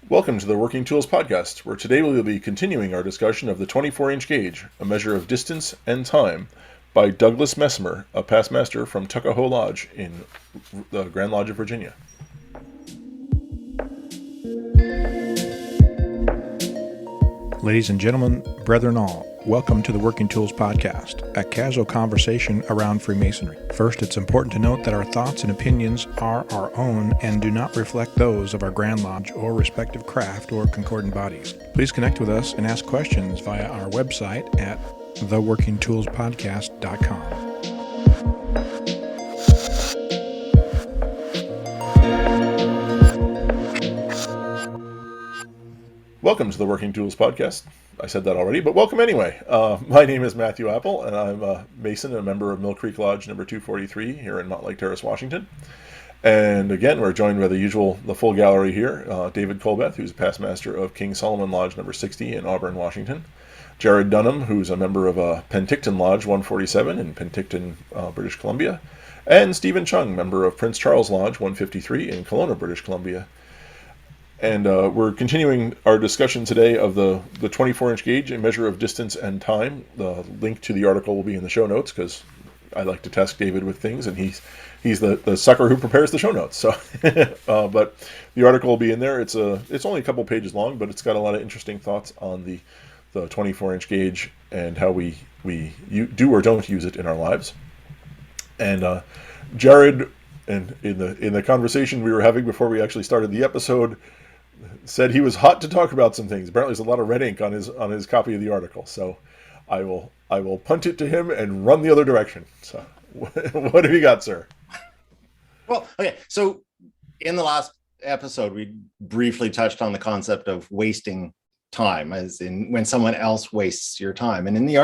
Welcome to the Working Tools Podcast, where today we will be continuing our discussion of the 24-inch gauge, a measure of distance and time, by Douglas Messmer, a past master from Tuckahoe Lodge in the Grand Lodge of Virginia. Ladies and gentlemen, brethren all, welcome to the Working Tools Podcast, a casual conversation around Freemasonry. First, it's important to note that our thoughts and opinions are our own and do not reflect those of our Grand Lodge or respective craft or concordant bodies. Please connect with us and ask questions via our website at theworkingtoolspodcast.com. Welcome to the Working Tools Podcast. I said that already, but welcome anyway. My name is Matthew Appel, and I'm a Mason and a member of Mill Creek Lodge number 243 here in Montlake Terrace, Washington. And again, we're joined by the full gallery here. David Colbeth, who's a past master of King Solomon Lodge number 60 in Auburn, Washington. Jarrod Dunham, who's a member of Penticton Lodge 147 in Penticton, British Columbia. And Stephen Chung, member of Prince Charles Lodge 153 in Kelowna, British Columbia. And we're continuing our discussion today of the 24-inch gauge, a measure of distance and time. The link to the article will be in the show notes because I like to test David with things, and he's the sucker who prepares the show notes. So, but the article will be in there. It's only a couple pages long, but it's got a lot of interesting thoughts on the 24-inch gauge and how we do or don't use it in our lives. And Jarrod, and in the conversation we were having before we actually started the episode, said he was hot to talk about some things. Apparently there's a lot of red ink on his copy of the article. So I will punt it to him and run the other direction. So what have you got, sir? Well, okay. So in the last episode, we briefly touched on the concept of wasting time, as in when someone else wastes your time. And in the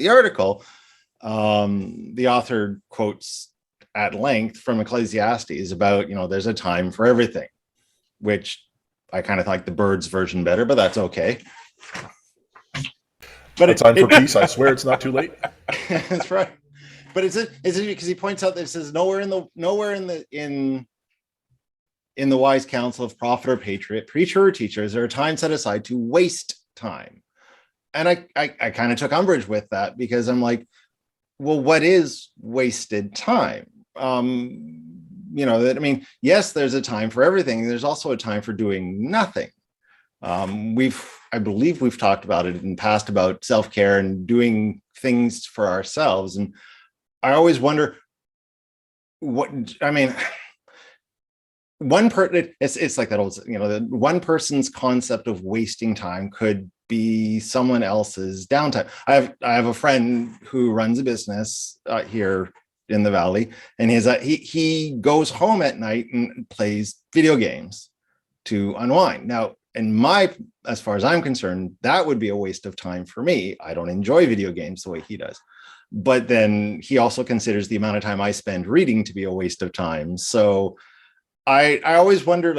article, the author quotes at length from Ecclesiastes about, there's a time for everything, which I kind of like the Birds version better, but that's okay. But it's time for peace. I swear it's not too late. That's right. But it's because he points out that it says nowhere in the wise counsel of prophet or patriot, preacher or teacher is there a time set aside to waste time. And I kind of took umbrage with that because I'm like, well, what is wasted time? Yes, there's a time for everything. There's also a time for doing nothing. I believe we've talked about it in the past about self-care and doing things for ourselves. And I always wonder it's like that old, one person's concept of wasting time could be someone else's downtime. I have a friend who runs a business here in the Valley, and he goes home at night and plays video games to unwind. Now, as far as I'm concerned, that would be a waste of time for me. I don't enjoy video games the way he does. But then he also considers the amount of time I spend reading to be a waste of time. So I always wonder,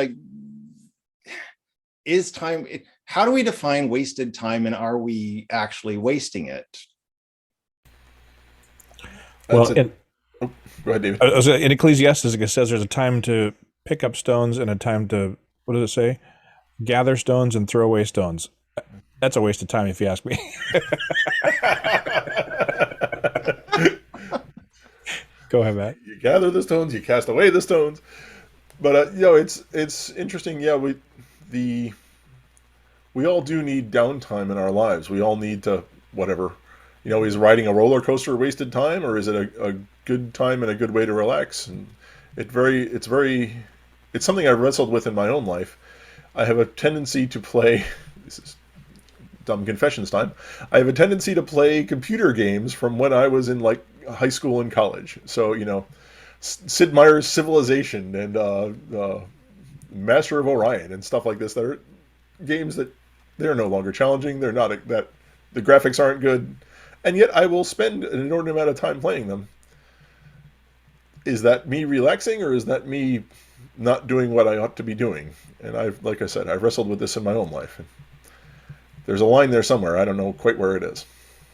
how do we define wasted time, and are we actually wasting it? Well, go ahead, David. In Ecclesiastes, it says there's a time to pick up stones and a time to, what does it say? Gather stones and throw away stones. That's a waste of time, if you ask me. Go ahead, Matt. You gather the stones, you cast away the stones. But it's interesting. Yeah, we all do need downtime in our lives. We all need to whatever. Is riding a roller coaster wasted time, or is it a good time and a good way to relax? And it's something I've wrestled with in my own life. I have a tendency to play. This is dumb confessions time. I have a tendency to play computer games from when I was in high school and college. So Sid Meier's Civilization and Master of Orion and stuff like this. That are games that they're no longer challenging. They're not that the graphics aren't good, and yet I will spend an inordinate amount of time playing them. Is that me relaxing, or is that me not doing what I ought to be doing? And I've wrestled with this in my own life. There's a line there somewhere. I don't know quite where it is.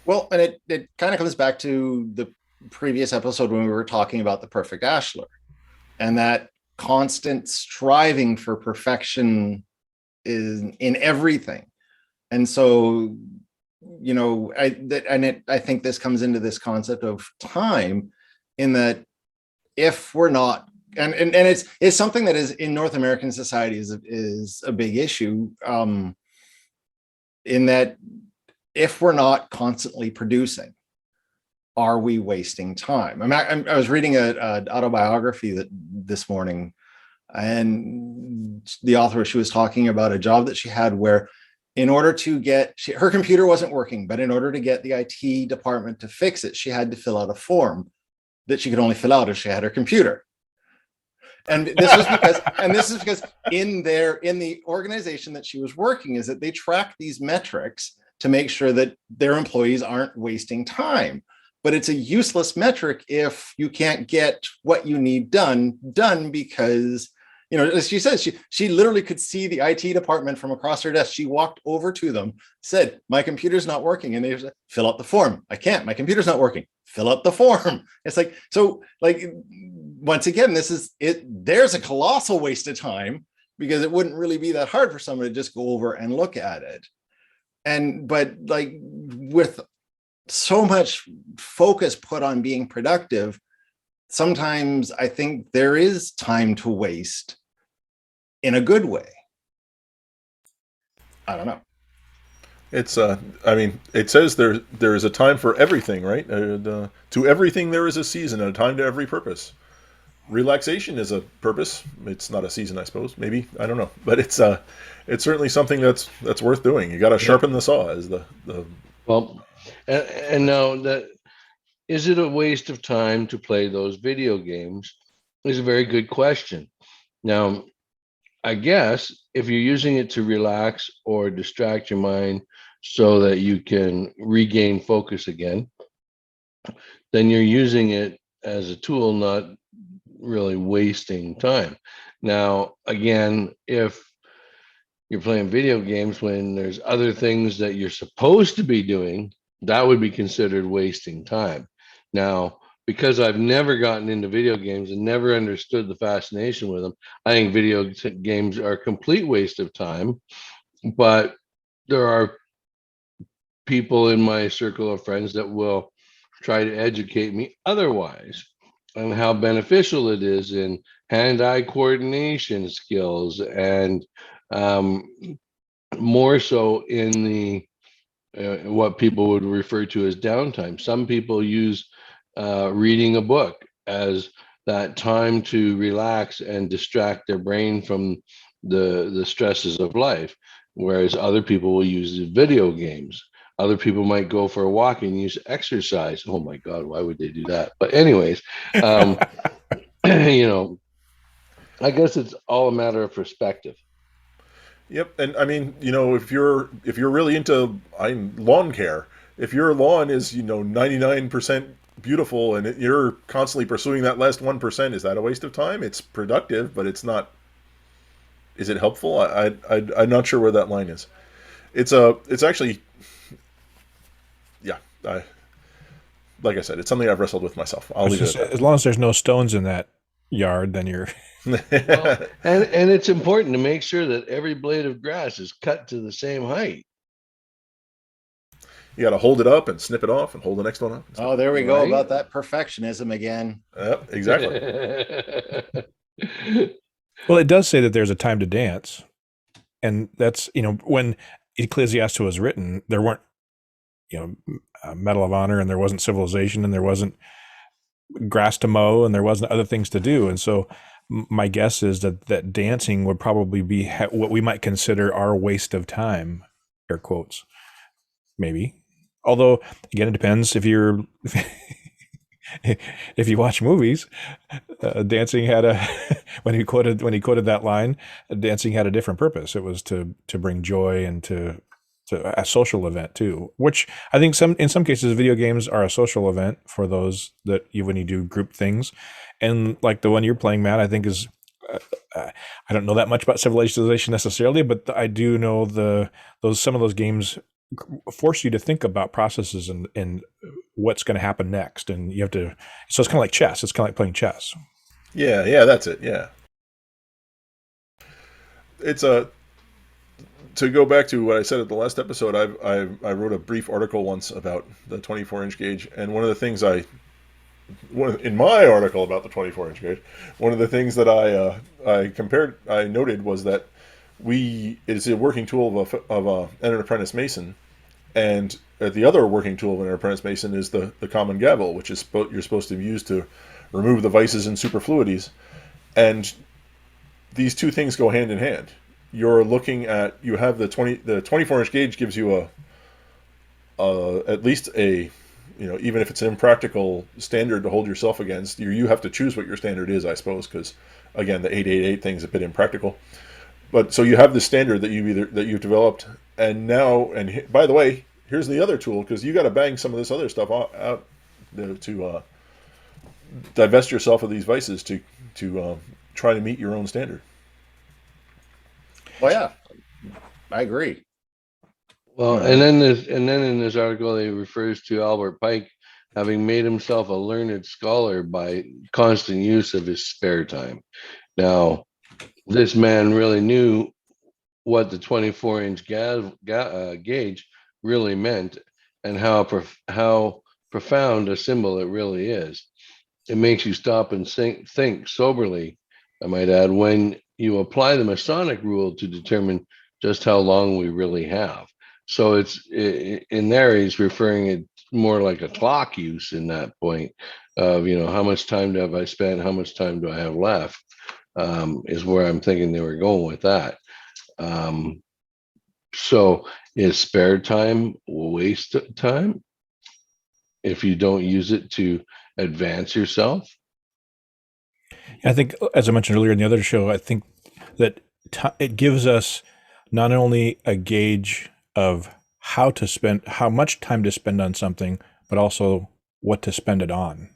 Well, and it kind of comes back to the previous episode when we were talking about the perfect ashlar, and that constant striving for perfection in everything. And so, I think this comes into this concept of time, in that if we're not, and it's something that is in North American society is a big issue, in that if we're not constantly producing, are we wasting time? I was reading an autobiography this morning, and the author, she was talking about a job that she had where, in order to get, her computer wasn't working, but in order to get the IT department to fix it, she had to fill out a form that she could only fill out if she had her computer. And this is because in the organization that she was working, is that they track these metrics to make sure that their employees aren't wasting time. But it's a useless metric if you can't get what you need done because, as she says, she literally could see the IT department from across her desk. She walked over to them, said, "My computer's not working." And they said, "Fill out the form." "I can't, my computer's not working." "Fill out the form." It's like, so like, once again, this is it. There's a colossal waste of time, because it wouldn't really be that hard for someone to just go over and look at it. But like, with so much focus put on being productive, sometimes I think there is time to waste in a good way. I don't know. It's it says there is a time for everything, right? To everything there is a season, and a time to every purpose. Relaxation is a purpose. It's not a season, I suppose. Maybe, I don't know, but it's certainly something that's worth doing. You got to sharpen the saw, as the well. And now, that is it a waste of time to play those video games is a very good question. Now, I guess if you're using it to relax or distract your mind so that you can regain focus again, then you're using it as a tool, not really wasting time. Now, again, if you're playing video games when there's other things that you're supposed to be doing, that would be considered wasting time. Now, because I've never gotten into video games and never understood the fascination with them, I think video games are a complete waste of time. But there are people in my circle of friends that will try to educate me otherwise on how beneficial it is in hand-eye coordination skills, and more so in the what people would refer to as downtime. Some people use reading a book as that time to relax and distract their brain from the stresses of life, whereas other people will use video games. Other people might go for a walk and use exercise. Oh my God, why would they do that? But anyways, I guess it's all a matter of perspective. Yep, and if you're really into lawn care, if your lawn is 99% beautiful and you're constantly pursuing that last 1%, is that a waste of time? It's productive, but it's not. Is it helpful? I'm not sure where that line is. It's actually, yeah. Like I said, it's something I've wrestled with myself. I'll leave it at that. As long as there's no stones in that yard, then you're. Well, and it's important to make sure that every blade of grass is cut to the same height. You got to hold it up and snip it off and hold the next one up. Oh, there we go, about that perfectionism again. Yep, exactly. Well, it does say that there's a time to dance, and that's when Ecclesiastes was written, there weren't Medal of Honor, and there wasn't civilization, and there wasn't grass to mow, and there wasn't other things to do, and so my guess is that dancing would probably be what we might consider our waste of time, air quotes, maybe. Although, again, it depends if you're if you watch movies. Dancing had when he quoted that line, dancing had a different purpose. It was to bring joy and to a social event too, which I think in some cases video games are a social event for those that when you do group things, and like the one you're playing, Matt, I think is I don't know that much about civilization necessarily, but I do know some of those games force you to think about processes and what's going to happen next, and you have to. So it's kind of like chess. It's kind of like playing chess. Yeah, that's it. Yeah, it's to go back to what I said at the last episode, I wrote a brief article once about the 24-inch gauge, and one of the things in my article about the 24-inch gauge, one of the things that I noted was that it's a working tool of an apprentice mason, and the other working tool of an apprentice mason is the common gavel, which is you're supposed to use to remove the vices and superfluities, and these two things go hand in hand. You're looking at, you have the 24-inch gauge gives you at least a, even if it's an impractical standard to hold yourself against, you have to choose what your standard is, I suppose, because again, the 888 thing's a bit impractical. But so you have the standard that you've developed, and by the way, here's the other tool, because you got to bang some of this other stuff out to divest yourself of these vices to try to meet your own standard. Well, yeah, I agree. Well, and then in this article, he refers to Albert Pike having made himself a learned scholar by constant use of his spare time. Now, this man really knew what the 24-inch gauge really meant, and how profound a symbol it really is. It makes you stop and think soberly, I might add, when you apply the Masonic rule to determine just how long we really have. So it's in there, he's referring it more like a clock use in that point of, how much time have I spent? How much time do I have left? Is where I'm thinking they were going with that. So is spare time waste of time if you don't use it to advance yourself? I think, as I mentioned earlier in the other show, I think that it gives us not only a gauge of how much time to spend on something, but also what to spend it on.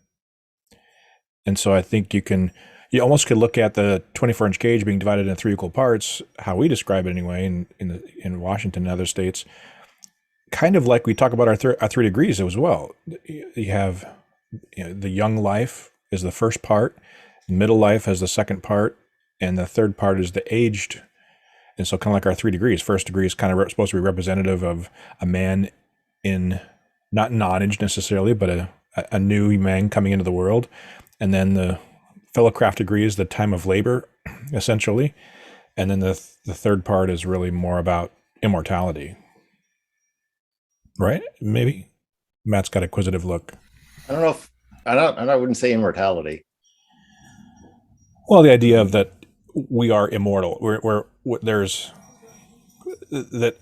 And so I think you almost could look at the 24-inch gauge being divided into 3 equal parts, how we describe it anyway, in Washington and other states, kind of like we talk about our 3 degrees as well. You have the young life is the first part, middle life has the second part, and the third part is the aged. And so kind of like our 3 degrees, first degree is kind of supposed to be representative of a man in, not nonage necessarily, but a new man coming into the world. And then the fellow craft degree is the time of labor, essentially. And then the third part is really more about immortality. Right? Maybe? Matt's got a quizzitive look. I don't know if, I wouldn't say immortality. Well, the idea of that we are immortal, where there's that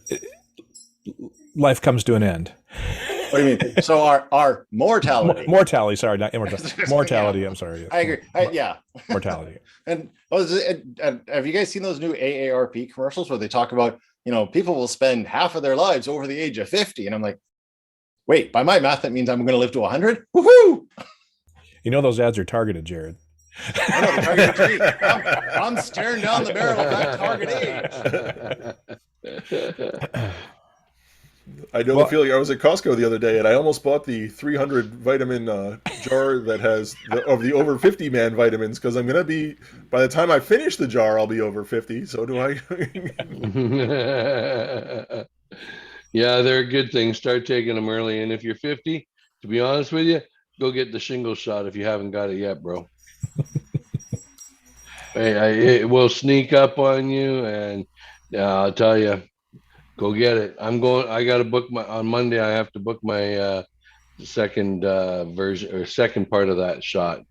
life comes to an end. What do you mean? So our mortality. Mortality, sorry, not immortality. Mortality, I'm sorry. I agree. Yeah. Mortality. And have you guys seen those new AARP commercials where they talk about, people will spend half of their lives over the age of 50? And I'm like, wait, by my math, that means I'm going to live to 100? Woohoo! Those ads are targeted, Jarrod. I know, the target age. I'm staring down the barrel of that target age. I know the feeling. I was at Costco the other day, and I almost bought the 300 vitamin jar that has the over 50 man vitamins, because I'm going to be, by the time I finish the jar, I'll be over 50. So do I. Yeah, they're a good thing. Start taking them early. And if you're 50, to be honest with you, go get the shingle shot if you haven't got it yet, bro. It will sneak up on you, and I'll tell you, go get it. I got to book on Monday. I have to book my second version or second part of that shot.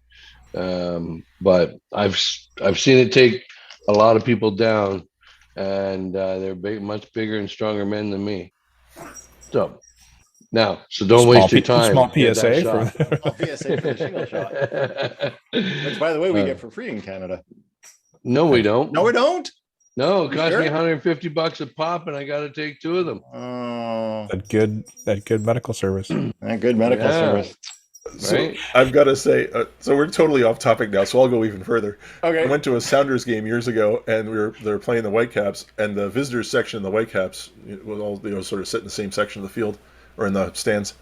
But I've seen it take a lot of people down, and they're much bigger and stronger men than me. So don't waste your time. Small PSA for the shingle shot, which, by the way, we get for free in Canada. No, we don't. No, we don't. No, it cost me $150 a pop, and I got to take 2 of them. Oh, that good medical service. That good medical service. So right? I've got to say, so we're totally off topic now, so I'll go even further. Okay. I went to a Sounders game years ago, and they were playing the Whitecaps, and the visitors section of the Whitecaps was all sort of sit in the same section of the field or in the stands.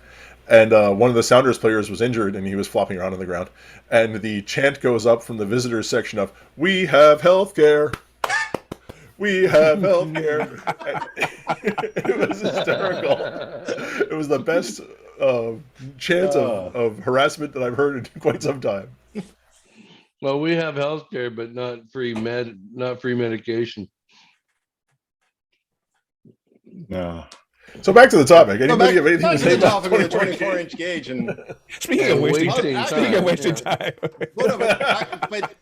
And one of the Sounders players was injured, and he was flopping around on the ground. And the chant goes up from the visitors section of, "We have health care. We have healthcare. It was hysterical. It was the best chance of harassment that I've heard in quite some time. Well, we have healthcare, but not free medication. No. So back to the topic. Back Anybody have anything to to say the about topic of the 24-inch gauge and Speaking of wasting time. Well, no, but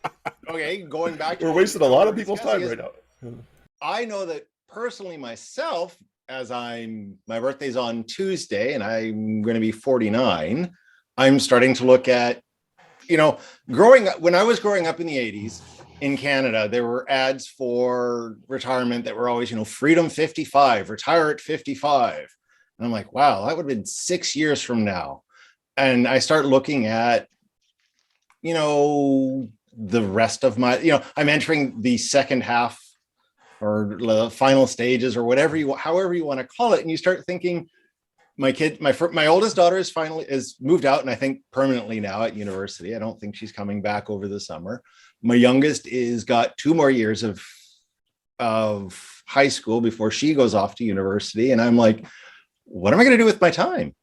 okay, going back to We're wasting a lot of people's time right now. I know that personally myself, as my birthday's on Tuesday and I'm going to be 49, I'm starting to look at, when I was growing up in the 80s in Canada, there were ads for retirement that were always, freedom 55, retire at 55. And I'm like, wow, that would have been 6 years from now. And I start looking at, the rest of my, I'm entering the second half or the final stages or however you want to call it. And you start thinking, my oldest daughter is moved out and I think permanently now at university. I don't think she's coming back over the summer. My youngest is got 2 more years of high school before she goes off to university. And I'm like, what am I going to do with my time?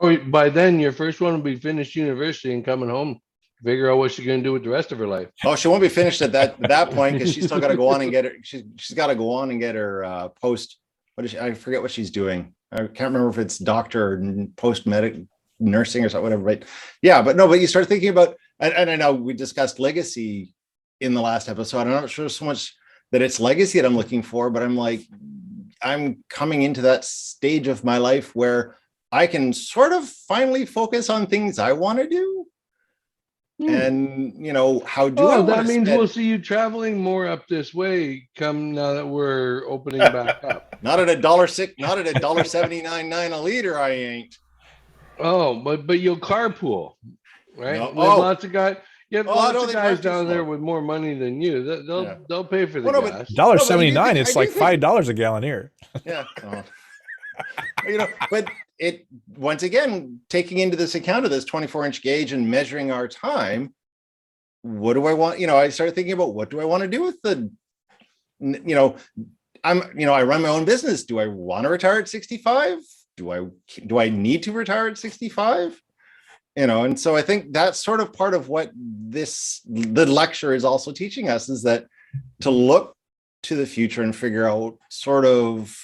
Oh, by then your first one will be finished university and coming home, figure out what she's going to do with the rest of her life. Oh, she won't be finished at that point because she's still got to go on and get her. She's got to go on and get her post. I forget what she's doing. I can't remember if it's doctor or post-medic nursing or something, whatever. But yeah, but you start thinking about, and I know we discussed legacy in the last episode. I'm not sure so much that it's legacy that I'm looking for, but I'm like, I'm coming into that stage of my life where I can sort of finally focus on things I want to do. And how do I that means we'll see you traveling more up this way come now that we're opening back up. Not at $1.06, not at $1.79.9 a liter, I ain't. Oh, but you'll carpool, right? No. Lots of guys. You have lots of guys down there with more money than you. They'll pay for the gas. $1.79, it's like $5 a gallon here. Yeah. But it, once again, taking into this account of this 24-inch gauge and measuring our time, what do I want? I started thinking about what do I want to do with the, I run my own business. Do I want to retire at 65? Do I need to retire at 65? And so I think that's sort of part of what the lecture is also teaching us, is that to look to the future and figure out sort of,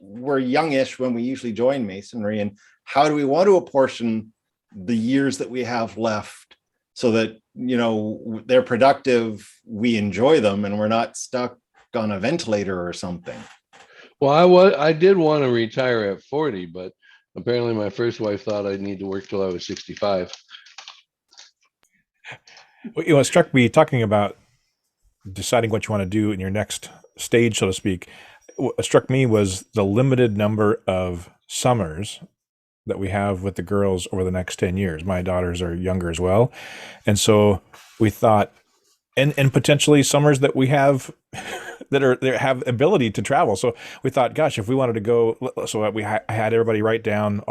we're youngish when we usually join Masonry, and how do we want to apportion the years that we have left so that, they're productive, we enjoy them, and we're not stuck on a ventilator or something. Well, I did want to retire at 40, but apparently my first wife thought I'd need to work till I was 65. Well, it struck me talking about deciding what you want to do in your next stage, so to speak. What struck me was the limited number of summers that we have with the girls over the next 10 years. My daughters are younger as well. And so we thought, and potentially summers that we have that have ability to travel. So we thought, gosh, if we wanted to go, so I had everybody write down,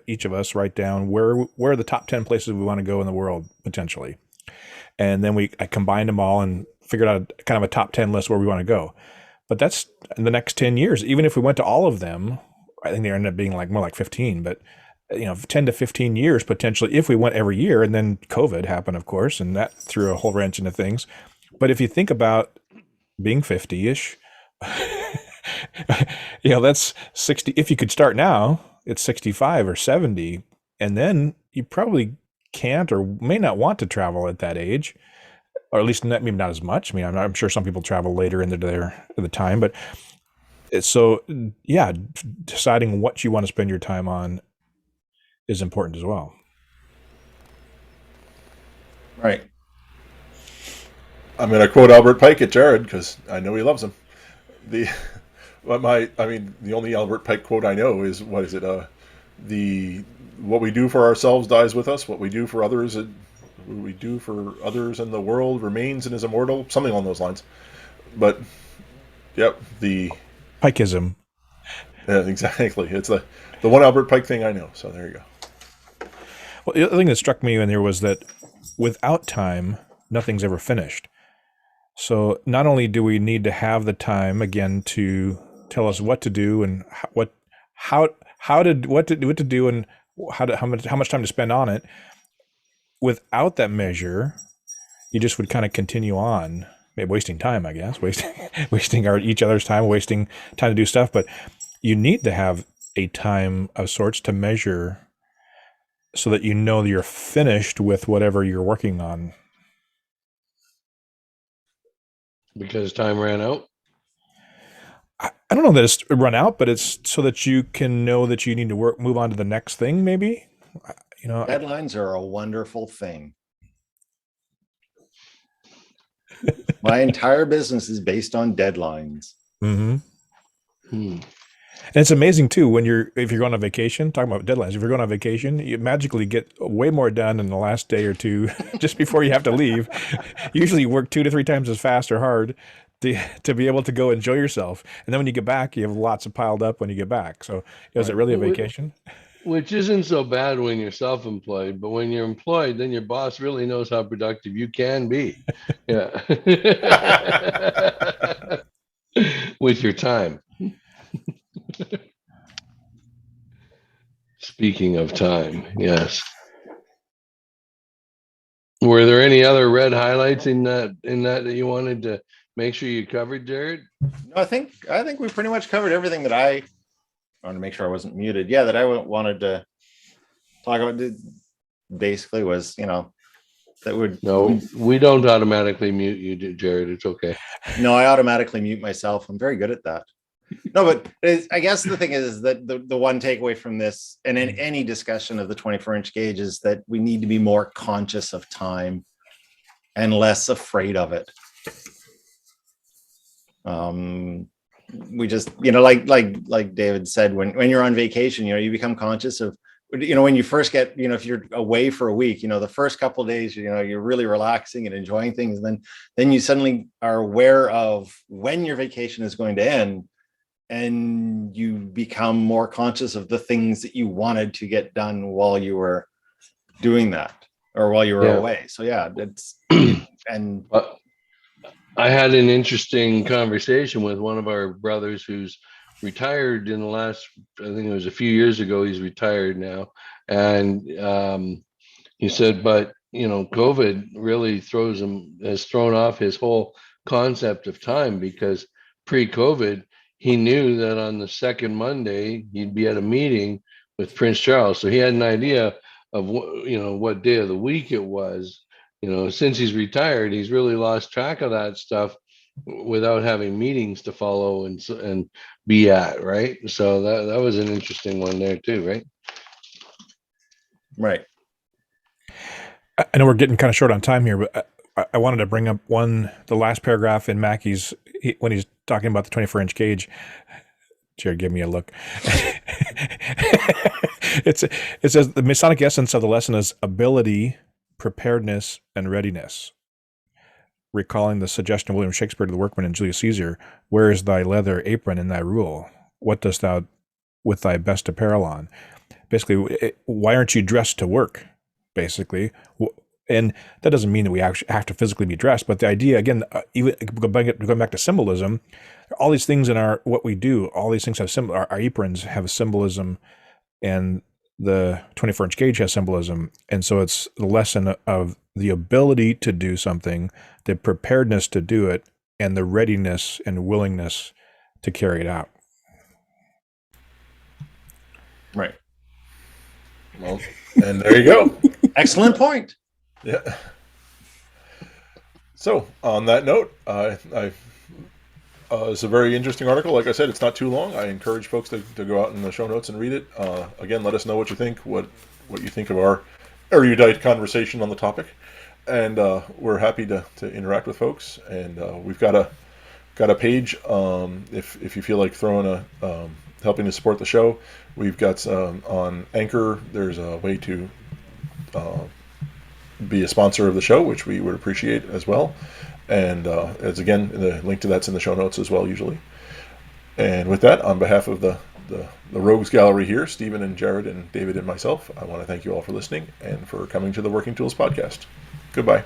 each of us write down where are the top 10 places we want to go in the world potentially. And then I combined them all and figured out kind of a top 10 list where we want to go. But that's in the next 10 years. Even if we went to all of them, I think they ended up being more like 15, but 10 to 15 years potentially if we went every year. And then COVID happened, of course, and that threw a whole wrench into things. But if you think about being 50-ish, that's 60. If you could start now, it's 65 or 70. And then you probably can't or may not want to travel at that age. Or at least maybe not as much. I mean, I'm sure some people travel later into the time, but so yeah, deciding what you want to spend your time on is important as well. Right. I'm going to quote Albert Pike at Jarrod because I know he loves him. The only Albert Pike quote I know is, what is it? What we do for ourselves dies with us. What we do for others in the world remains and is immortal, something along those lines. But yep, the Pikeism. Yeah, exactly. It's the one Albert Pike thing I know. So there you go. Well, the other thing that struck me in there was that without time, nothing's ever finished. So not only do we need to have the time again to tell us what to do and what to do and how much time to spend on it. Without that measure, you just would kind of continue on, maybe wasting time, I guess, wasting each other's time, wasting time to do stuff. But you need to have a time of sorts to measure, so that you know that you're finished with whatever you're working on. Because time ran out? I don't know that it's run out, but it's so that you can know that you need to move on to the next thing, maybe. Deadlines are a wonderful thing. My entire business is based on deadlines. Mm-hmm. And it's amazing too, if you're going on vacation, talking about deadlines, if you're going on vacation, you magically get way more done in the last day or two just before you have to leave. Usually you work 2 to 3 times as fast or hard to be able to go enjoy yourself. And then when you get back, you have lots of piled up when you get back. So is it really a vacation? Which isn't so bad when you're self-employed, but when you're employed, then your boss really knows how productive you can be. Yeah. With your time. Speaking of time, yes. Were there any other red highlights in that you wanted to make sure you covered, Jarrod? No, I think we pretty much covered everything that I wanted to make sure I wasn't muted. Yeah, that I wanted to talk about. Basically, was that would no, we don't automatically mute you, Jarrod. It's okay. No, I automatically mute myself. I'm very good at that. No, but I guess the thing is that the one takeaway from this, and in any discussion of the 24-inch gauge, is that we need to be more conscious of time and less afraid of it. We just, like David said, when you're on vacation, you become conscious of, when you first get, if you're away for a week, the first couple of days, you're really relaxing and enjoying things. And then you suddenly are aware of when your vacation is going to end, and you become more conscious of the things that you wanted to get done while you were doing that, or while you were away. So yeah, that's and. I had an interesting conversation with one of our brothers who's retired in the last, I think it was a few years ago. He's retired now. And he said, but, COVID really has thrown off his whole concept of time, because pre-COVID, he knew that on the second Monday, he'd be at a meeting with Prince Charles. So he had an idea of what day of the week it was. Since he's retired, he's really lost track of that stuff without having meetings to follow and be at, right? So that was an interesting one there too, right? Right. I know we're getting kind of short on time here, but I wanted to bring up the last paragraph in Mackey's, when he's talking about the 24-inch gauge. Jarrod, give me a look. It says the Masonic essence of the lesson is ability, preparedness, and readiness. Recalling the suggestion of William Shakespeare to the workman and Julius Caesar, where is thy leather apron and thy rule? What dost thou with thy best apparel on? Basically, why aren't you dressed to work? Basically, and that doesn't mean that we actually have to physically be dressed, but the idea, again, even going back to symbolism, all these things in what we do, all these things have our aprons have a symbolism, and the 24-inch gauge has symbolism. And so it's the lesson of the ability to do something, the preparedness to do it, and the readiness and willingness to carry it out. Right. Well, and there you go. Excellent point. Yeah. So on that note, it's a very interesting article. Like I said, it's not too long. I encourage folks to go out in the show notes and read it. Again, let us know what you think, what you think of our erudite conversation on the topic, and we're happy to interact with folks. And we've got a page. If you feel like throwing helping to support the show, we've got on Anchor. There's a way to be a sponsor of the show, which we would appreciate as well. And as again, the link to that's in the show notes as well, usually. And with that, on behalf of the Rogues Gallery here, Stephen and Jarrod and David and myself, I want to thank you all for listening and for coming to the Working Tools Podcast. Goodbye.